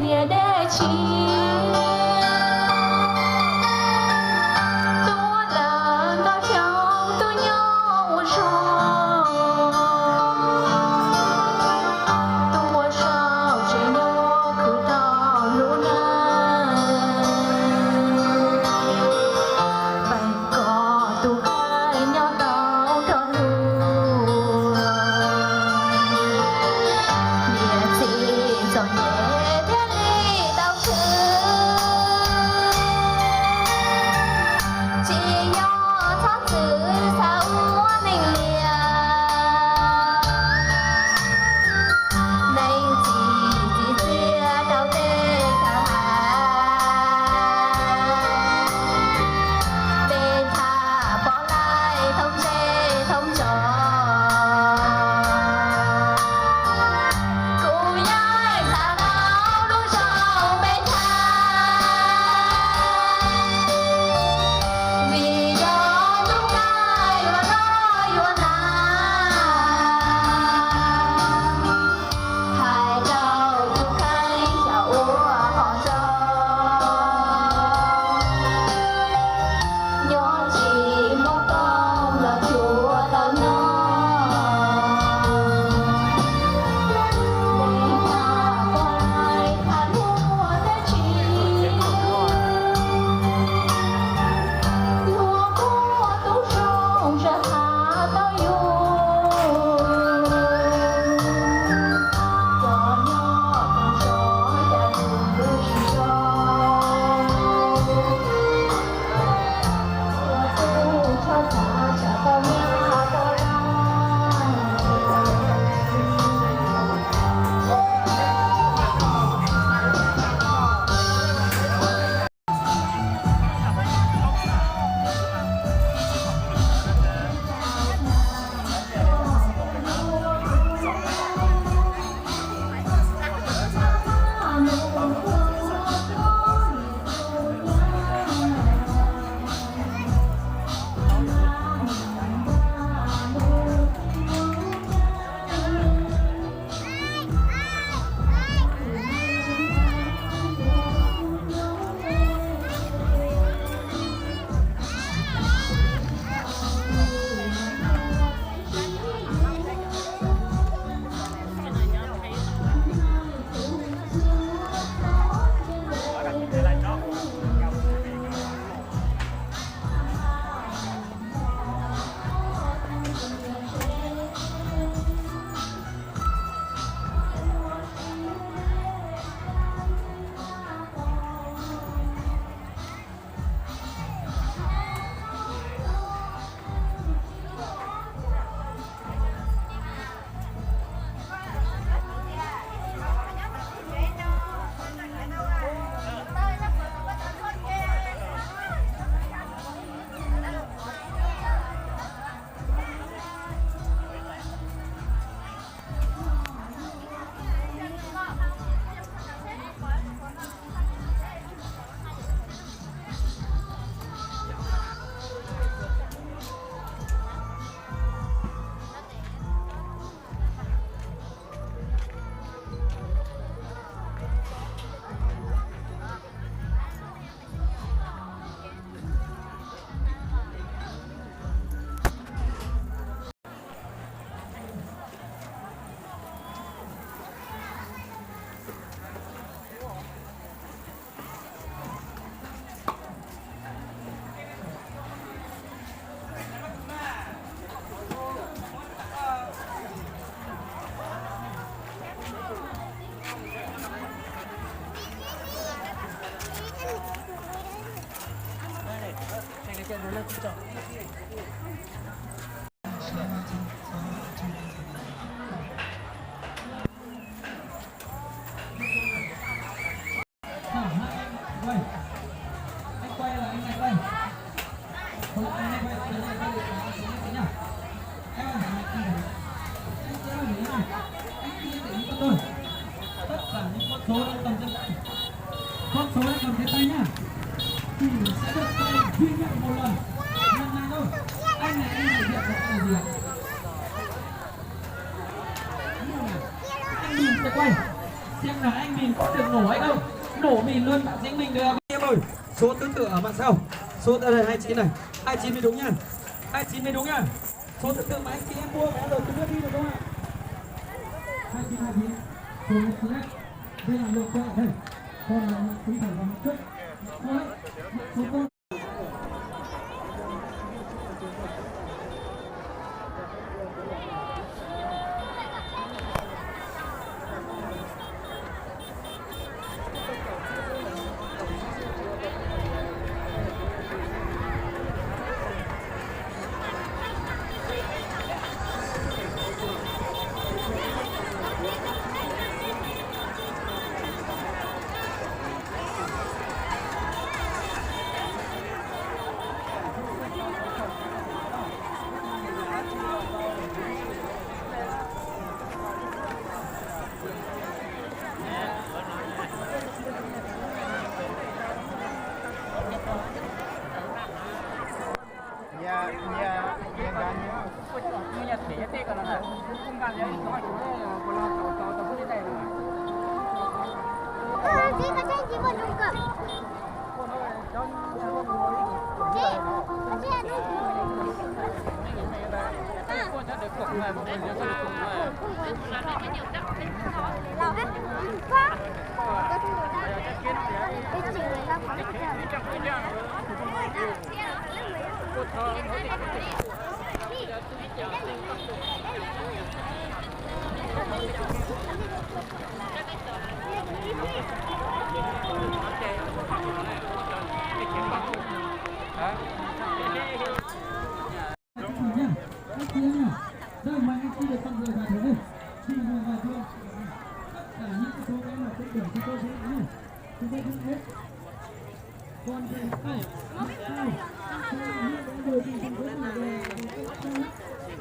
Địa đế chi cho nhẹ thế đi đau thương. Con số đang cầm trên tay nhá. Thì sẽ được quay duy nhất một lần. Lần này thôi. Anh này thể hiện là cái gì ạ? Anh mình sẽ quay. Xem là anh mình có được nổ hay không. Nổ mình luôn bạn Dĩnh mình được. Em ơi, số tương tự ở mặt sau. Số đây 29 này. 29 mới đúng nha. 29 mới đúng nha. Số tương tự mà anh chị em mua vé rồi chúng ta đi được không ạ? 29. Số thứ nhất. Đây là lượt quay ở đây. Còn là tinh thần vào mặt trước. Số con. Đây mà anh chị được con người vào thế này, chị người vào thương tất cả những cái số em là trên biển chúng tôi sẽ này, chúng tôi không hết. Còn về sau, sau những người thì chúng tôi là về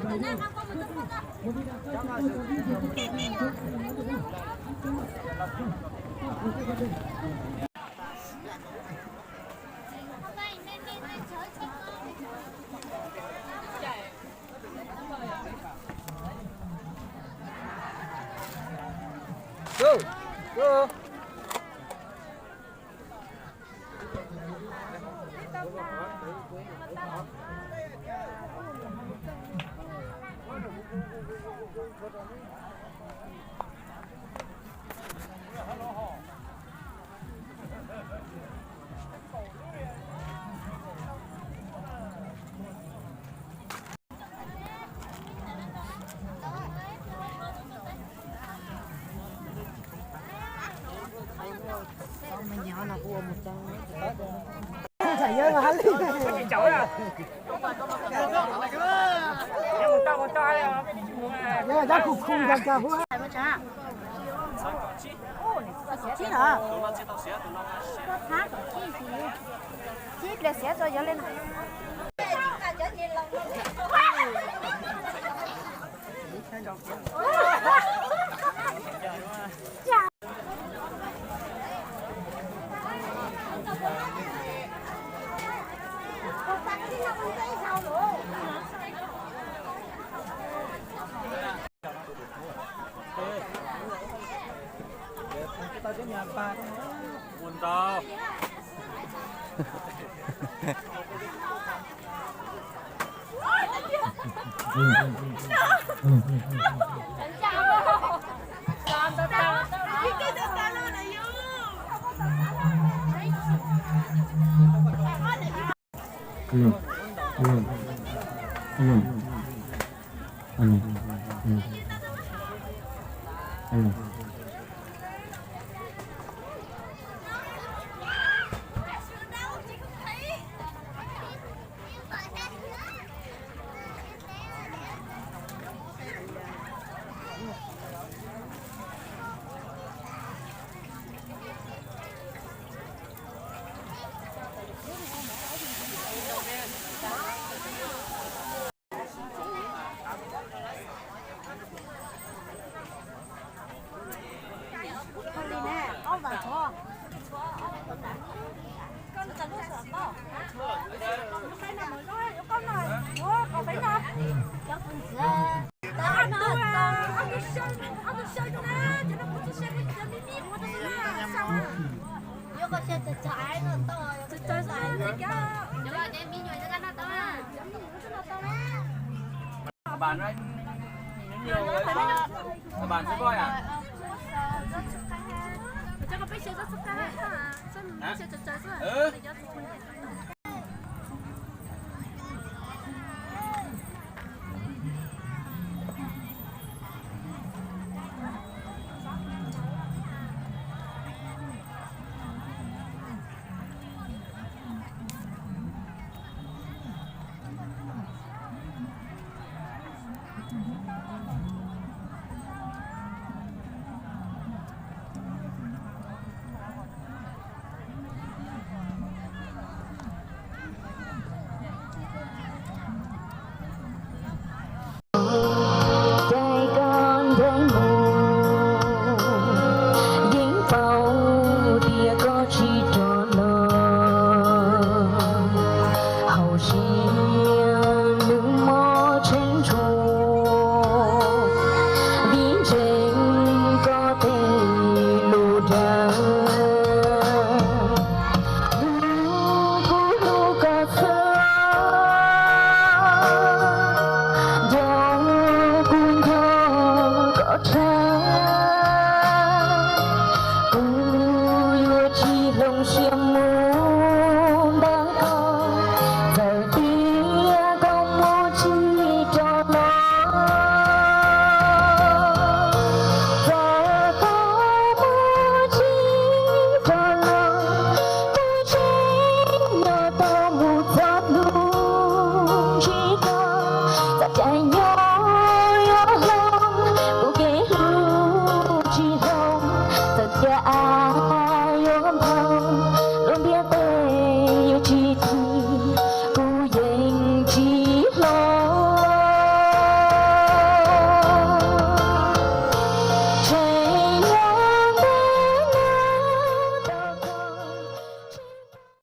vậy đâu, bởi vì là các chúng tôi có đi thì chúng tôi làm tốt thì nói được đâu. Go! Go! Mình nhỏ là cua 100 không phải nhớ mà hắn đi cái chổi à em một to nhưng mà ra cục khung ra cả hoa chín hả? Có thác chín là sẽ cho lên này. Tao cái nhà ba buồn to Bạn đấy. Nhiều người đó. Bạn sẽ coi à? Ừ.